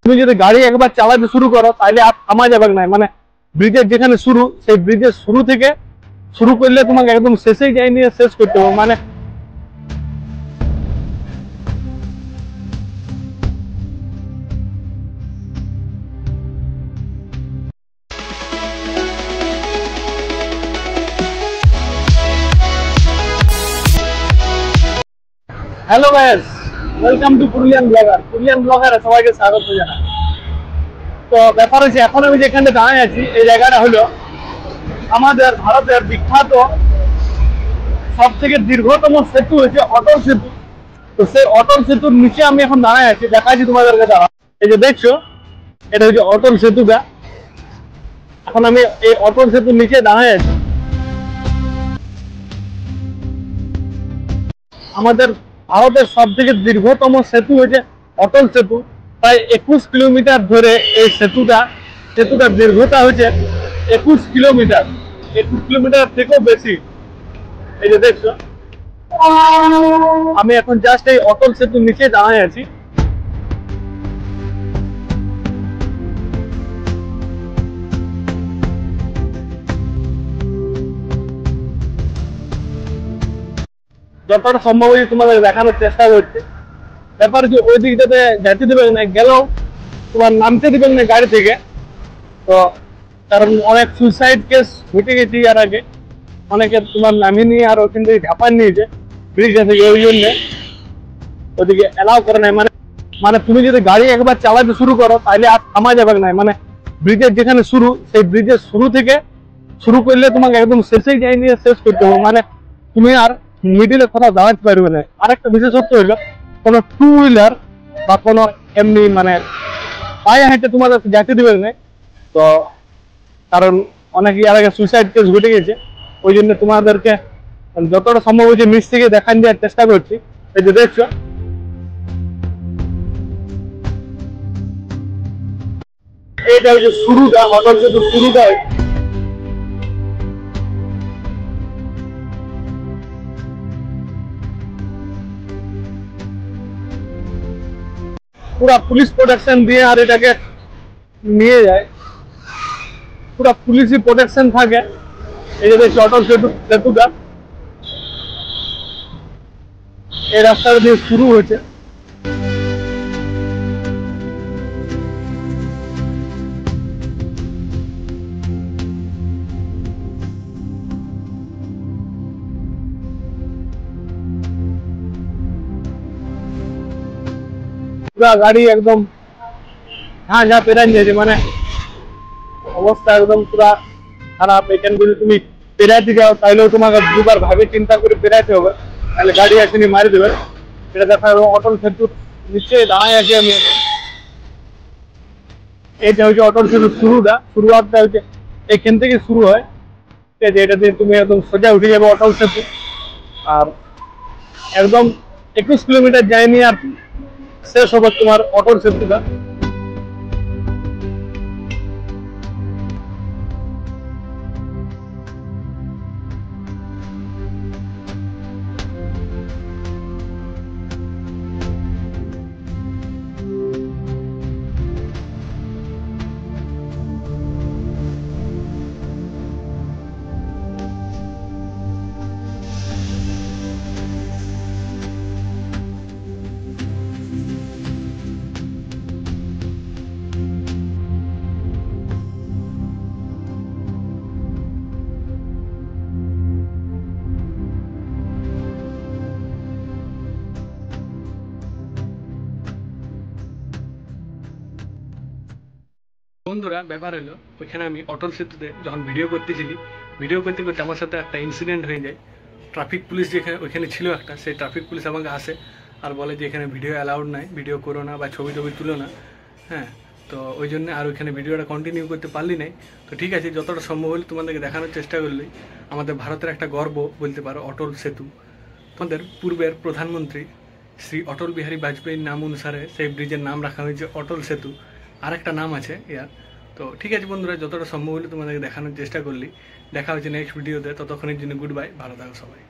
তুমি যদি গাড়ি একবার চালাতে শুরু করো তাহলে আর থামা যাবে না। মানে ব্রিজের যেখানে শুরু, সেই ব্রিজের শুরু থেকে শুরু করলে তোমাকে একদম শেষেই যাই নিয়ে শেষ করতে হবে। মানে hello guys, welcome to Purulian blogger. Purulian ব্লগারে সবাইকে স্বাগত জানাই। তো ব্যাপার হচ্ছে, এখন আমি যেখানে দাঁড়িয়ে আছি এই জায়গাটা হলো আমাদের ভারতের বিখ্যাত সব থেকে দীর্ঘতম সেতু হচ্ছে অটল সেতু। তো সেই অটল সেতুর নিচে আমি এখন দাঁড়ায় আছি, দেখাচ্ছি তোমাদেরকে। দাঁড়া, এই যে দেখছো, এটা হচ্ছে অটল সেতুটা। এখন আমি এই অটল সেতুর নিচে দাঁড়ায় আছি। আমাদের ভারতের সব থেকে দীর্ঘতম সেতু হচ্ছে অটল সেতু। প্রায় 21 কিলোমিটার ধরে এই সেতুটার দীর্ঘতা হচ্ছে 21 কিলোমিটার। 21 কিলোমিটার থেকেও বেশি। এই যে দেখছো, আমি এখন জাস্ট এই অটল সেতুর নিচে দাঁড়ায় আছি। যতটা সম্ভব হয়েছে তোমাদের দেখানোর চেষ্টা করছি। ব্যাপার হচ্ছে ওই দিকটাতে যেতে দেবেন না, গেলেও তোমার নামতে দেবেন না গাড়ি থেকে। তো কারণ অনেক সুইসাইড কেস ঘটে গেছে এর আগে, অনেকে তোমার নামিয়ে নিয়ে আর ওখান থেকে ঝাঁপান নিয়েছে ব্রিজটা থেকে। ওই জন্যে ওদিকে অ্যালাউ করে নাই। মানে মানে তুমি যদি গাড়ি একবার চালাতে শুরু করো তাহলে আর থামা যাবে না। মানে ব্রিজের যেখানে শুরু, সেই ব্রিজের শুরু থেকে শুরু করলে তোমাকে একদম শেষেই যাই নিয়ে শেষ করতে হবে। মানে তুমি আর মিডিলে কোথাও দাঁড়াতে পারবে না। আরেকটা বিশেষত্ব হইলো, কোনো টু হুইলার বা কোনো এমনি মানে পায়ে হেঁটে তোমাদের যেতে দেবে না। তো কারণ অনেকে এর আগে সুইসাইড কেস ঘটে গেছে, ওই জন্য তোমাদেরকে যতটা সম্ভব হয়েছে নিচ থেকে দেখান দেওয়ার চেষ্টা করছি। এই যে দেখছো, এইটা হচ্ছে শুরুটা, অটল সেতু শুরুটা। পুরা পুলিশ প্রোটেকশন দিয়ে আর এটাকে নিয়ে যায়, পুরা পুলিশি প্রোটেকশন থাকে। এই যে দেখছি অটল সেতুটা এই রাস্তাটা দিয়ে শুরু হয়েছে। পুরা গাড়ি একদম যা পেরান যাচ্ছে। মানে অবস্থা একদম পুরা খারাপ। এখানে যদি তুমি পেরাইতে যাও তাহলেও তোমাকে দুবার ভাবে চিন্তা করে পেরাইতে হবে, তাহলে গাড়ি এখানে মারি দেবে। এটা দেখা যাবে অটল সেতুর নিচে দাঁড়ায় আছি আমি। এটা হচ্ছে অটল সেতুর শুরুয়াতটা হচ্ছে এখান থেকে শুরু হয়। ঠিক আছে, এটা দিয়ে তুমি একদম সোজা উঠে যাবে অটল সেতু। আর একদম 21 কিলোমিটার যায়নি আর শেষ হবে তোমার অটল সেতুটা। বন্ধুরা, ব্যাপার হলো ওইখানে আমি অটল সেতুতে যখন ভিডিও করতেছিলি, ভিডিও করতে করতে আমার সাথে একটা ইনসিডেন্ট হয়ে যায়। ট্রাফিক পুলিশ যেখানে ওইখানে ছিল একটা, সেই ট্রাফিক পুলিশ আমাকে আসে আর বলে যে এখানে ভিডিও অ্যালাউড নাই, ভিডিও করো না বা ছবি তুলো না। হ্যাঁ, তো ওই জন্য আর ওইখানে ভিডিওটা কন্টিনিউ করতে পারলি নাই। তো ঠিক আছে, যতটা সম্ভব হলে তোমাদেরকে দেখানোর চেষ্টা করলেই। আমাদের ভারতের একটা গর্ব বলতে পারো অটল সেতু। তোমাদের পূর্বের প্রধানমন্ত্রী শ্রী অটল বিহারী বাজপেয়ীর নাম অনুসারে সেই ব্রিজের নাম রাখা হয়েছে অটল সেতু। আর একটা নাম আছে ইয়ার। তো ঠিক আছে বন্ধুরা, যতটা সম্ভব হলে তোমাদেরকে দেখানোর চেষ্টা করলি। দেখা হচ্ছে নেক্সট ভিডিওতে, ততক্ষণের জন্য গুড বাই, ভালো থাকো সবাই।